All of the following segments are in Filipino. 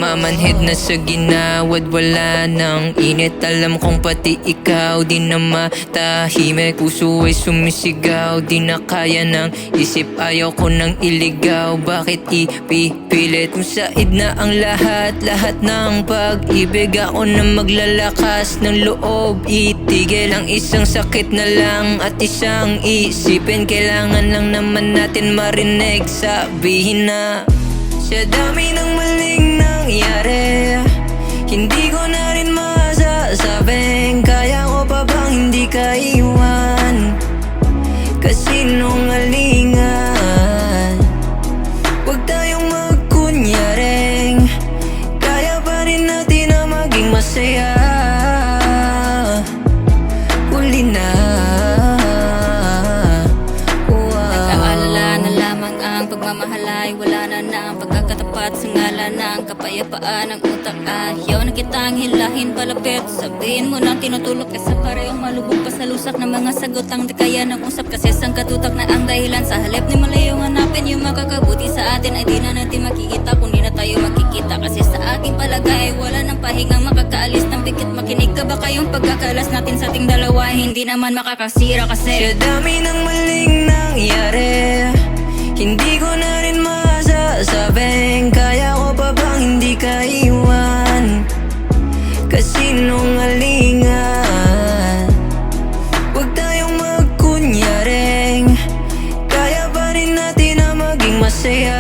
namamanhid na sa ginawad, wala nang init. Alam kong pati ikaw di na matahimik, puso ay sumisigaw, di na kaya ng isip, ayaw ko nang iligaw. Bakit ipipilit kung said na ang lahat ng pag-ibig? Ako na maglalakas ng loob, itigil ang isang sakit na lang at isang isipin. Kailangan lang naman natin marinig, sabihin na sa dami ng maling nangyari, hindi ko na rin masasabing kaya ko pa bang hindi ka iwan. Kasinungalingan, huwag tayong magkunyaring kaya pa rin natin na maging masaya. Huli na, nag-aalala na lamang ang pagmamahalay, wala na ang pagkakatapat sa ngalan ng kapayapaan ng utak. Ayaw na kitang hilahin palapit, sabihin mo na tinutulok kaysa parehong malubog pa sa lusak ng mga sagot ang di kaya ng usap. Kasi sang katutak na ang dahilan, sa halip ni malayong hanapin yung makakabuti sa atin ay di na natin makikita kung di na tayo makikita. Kasi sa aking palagay wala nang pahingang makakaalis ng pikit. Makinig ka ba kayong pagkakalas natin sa ating dalawa, hindi naman makakasira. Kasi sa dami ng maling nangyari, hindi ko na rin masasabing kaya ko pa bang hindi ka iwan. Kasinungalingan, huwag tayong magkunyaring kaya pa rin natin na maging masaya.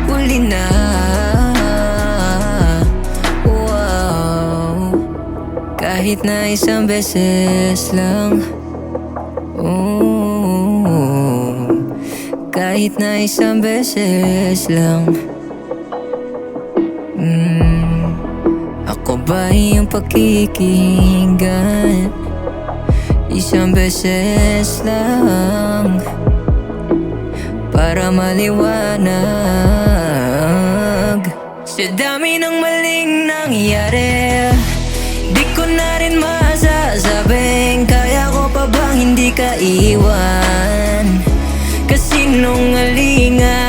Huli na, wow. Kahit na isang beses lang, kahit na isang beses lang. Ako ba iyong pakikinggan? Isang beses lang para maliwanag. Sa dami ng maling nangyari, di ko na rin masasabing kaya ko pa bang hindi ka iwan. Kasinungalingan,